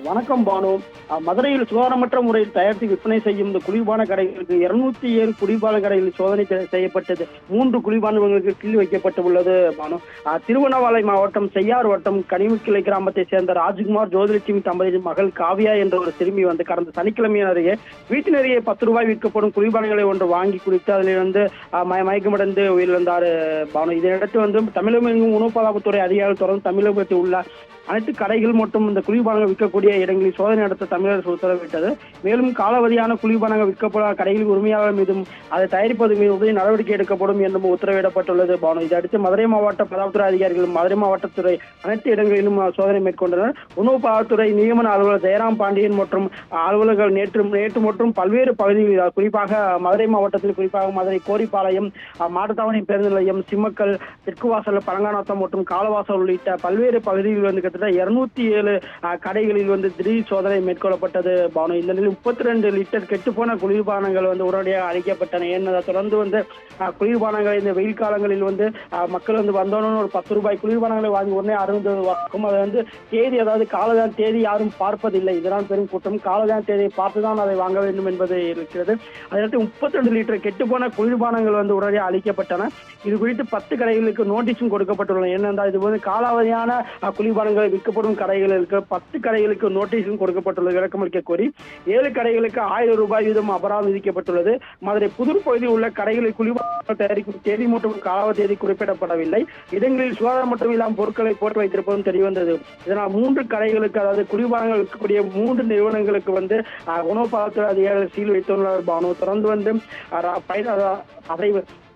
வணக்கம் பானு. மதுரையில் சுகாதாரமற்ற முறையில் தயாரித்து விற்பனை செய்யும் இந்த குளிர்பான கடைகளுக்கு 207 குளிர்பான கடைகளில் சோதனை செய்யப்பட்டது. 3 குளிர்பானங்களுக்கு கீழ் வைக்கப்பட்டுள்ளது பானு. திருவண்ணாமலை மாவட்டம் செய்யார் வட்டம் கனிமுக்கிளை கிராமத்தை சேர்ந்த ராஜ்குமார் ஜோதிலட்சுமி தம்பதியின் மகள் காவியா என்ற ஒரு சிறுமி கடந்த சனிக்கிழமை அருகே வீட்டினருகே 10 ரூபாய் விற்கப்படும் குளிர்பானங்களை ஒன்று வாங்கி குடித்து அதிலிருந்து மயக்கமடைந்து உயிரிழந்தார் பானு. இதையடுத்து தமிழகம் உணவு பாதுகாப்புத்துறை அதிகாரிகள் தொடர்ந்து தமிழகத்தில் உள்ள அனைத்து கடைகள் மற்றும் இந்த குளிர்பானங்கள் விற்கக்கூடிய இடங்களில் சோதனை நடத்த தமிழக அரசு உத்தரவிட்டது. மேலும் காலாவதியான குளிர்பானங்கள் விற்கப்படும் கடைகளில் உரிமையாளர் மீதும் அதை தயாரிப்பது மீது உதவி நடவடிக்கை எடுக்கப்படும் என்றும் உத்தரவிடப்பட்டுள்ளது பானு. இதையடுத்து மதுரை மாவட்ட பாதுகாப்புத்துறை அதிகாரிகள் மதுரை மாவட்டத்துறை அனைத்து இடங்களிலும் சோதனை மேற்கொண்டனர். உணவு பாதுகாப்புத்துறை நியமன அலுவலர் ஜெயராம் பாண்டியன் மற்றும் அலுவலர்கள் நேற்று மற்றும் பல்வேறு பகுதிகளில் குறிப்பாக மதுரை மாவட்டத்தில் குறிப்பாக மதுரை கோரிப்பாளையம், மாட்டுத்தாவணி பேருந்து நிலையம், சிம்மக்கல், தெற்குவாசல், பழங்காநாத்தம் மற்றும் காலவாசல் உள்ளிட்ட பல்வேறு பகுதிகளில் 207 கடைகளில் திடீர் சோதனை மேற்கொள்ளப்பட்டது பானு. இந்த நிலையில் 32 லிட்டர் கெட்டுப்போன குளிர்பானங்கள் உடனடியாக அழிக்கப்பட்டன. ஏன்னா தொடர்ந்து குளிர்பானங்களை இந்த வெயில் காலங்களில் மக்கள் வந்தோன்னு ஒரு 10 ரூபாய் குளிர்பானங்களை வாங்கி உடனே அருந்துவதற்கும் அதை தேதி, அதாவது காலதான தேதி யாரும் பார்ப்பதில்லை. இதனால் பெரும் கூட்டம் காலதான தேதியை பார்த்துதான் அதை வாங்க வேண்டும் என்பது இருக்கிறது. அதற்கு 32 லிட்டர் கெட்டுப்போன குளிர்பானங்கள் உடனடியாக அழிக்கப்பட்டன. இது குறித்து 10 கடைகளுக்கு நோட்டீஸும் கொடுக்கப்பட்டுள்ளன. ஏனென்றால் இது காலாவதியான குளிர்பானங்கள் விற்கப்படும் கடைகளுக்கு 10 கடைகளுக்கு நோட்டீஸும் கொடுக்கப்பட்டுள்ளது. விளக்கமளிக்க கோரி 7 கடைகளுக்கு 1000 ரூபாய் வீதம் அபராதம் விதிக்கப்பட்டுள்ளது. மதுரை புதூர் பகுதியில் உள்ள கடைகளில் குளிர்பானங்கள் தயாரிக்கும் தேதி மற்றும் கால தேதி குறிப்பிடப்படவில்லை. இடங்களில் சுகாதாரம் மற்றும் இல்லாமல் பொருட்களை போட்டு வைத்திருப்பதும் தெரியவந்தது. இதனால் 3 கடைகளுக்கு, அதாவது குளிர்பானங்கள் விற்கக்கூடிய 3 நிறுவனங்களுக்கு உணவு பாதுகாப்பு அதிகாரிகள் சீல் வைத்துள்ளனர் பானு. தொடர்ந்து அதை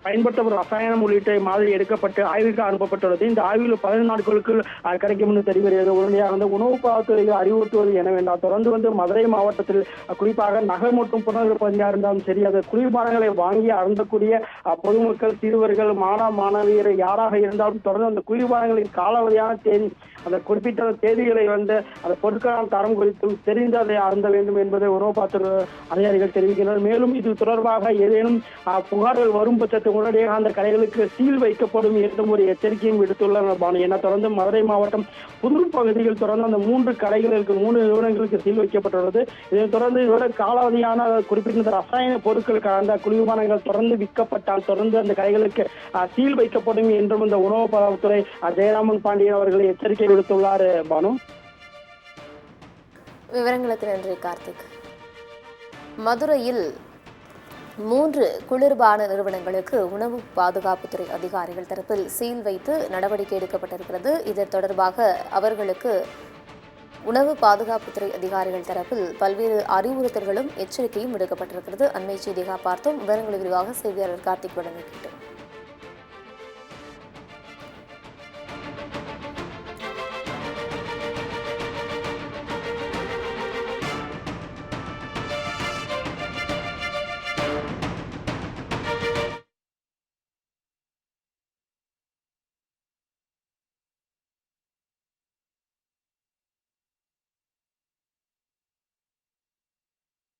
பயன்படுத்தப்படும் ரசாயனம் உள்ளிட்ட மாதிரி எடுக்கப்பட்டு ஆய்வுக்கு அனுப்பப்பட்டுள்ளது. இந்த ஆய்வில் 15 நாட்களுக்குள் கிடைக்கும் என்று தெரிகிறது. உடனடியாக உணவு பாதுகாப்புத்துறையை அறிவுறுத்துவது எனவேண்டாம். தொடர்ந்து மதுரை மாவட்டத்தில் குறிப்பாக நகர் மற்றும் புறநகர் பகுதியாக இருந்தாலும் சரி, அந்த குளிர்பானங்களை வாங்கி அருந்தக்கூடிய பொதுமக்கள், சிறுவர்கள், மாணவியர் யாராக இருந்தாலும் தொடர்ந்து அந்த குளிர்பானங்களின் காலாவதியான தேதி, அந்த குறிப்பிட்ட தேதிகளை அந்த பொருட்களான தரம் குறித்தும் தெரிந்து அதை அருந்த வேண்டும் என்பதை உணவு பாதுகாப்பு அதிகாரிகள் தெரிவிக்கின்றனர். மேலும் இது தொடர்பாக ஏதேனும் புகார்கள் வரும் பட்சத்தில் உடனடியாக அந்த கடைகளுக்கு சீல் வைக்கப்படும் என்றும் ஒரு எச்சரிக்கையும் விடுத்துள்ளனர் பானு. என தொடர்ந்து மதுரை மாவட்டம் புதூர் பகுதியில் தொடர்ந்து அந்த 3 கடைகளுக்கு 3 நிறுவனங்களுக்கு சீல் வைக்கப்பட்டுள்ளது. இதைத் தொடர்ந்து காலாவதியான குறிப்பிட்ட ரசாயன பொருட்கள் கலந்த குளிர்பானங்கள் தொடர்ந்து விற்கப்பட்டால் தொடர்ந்து அந்த கடைகளுக்கு சீல் வைக்கப்படும் என்றும் இந்த உணவு பாதுகாப்புத்துறை ஜெயராமன் பாண்டியன் அவர்களை எச்சரிக்கை விடுத்துள்ளார் பானு. விவரங்களுக்கு நன்றி கார்த்திக். மதுரையில் 3 குளிர்பான நிறுவனங்களுக்கு உணவு பாதுகாப்புத்துறை அதிகாரிகள் தரப்பில் சீல் வைத்து நடவடிக்கை எடுக்கப்பட்டிருக்கிறது. இது தொடர்பாக அவர்களுக்கு உணவு பாதுகாப்புத்துறை அதிகாரிகள் தரப்பில் பல்வேறு அறிவுறுத்தல்களும் எச்சரிக்கையும் விடுக்கப்பட்டிருக்கிறது. அண்மை செய்தியாக பார்த்தோம். விவரங்களை விரிவாக செய்தியாளர் கார்த்திக் வழங்கிக்கிட்டோம்.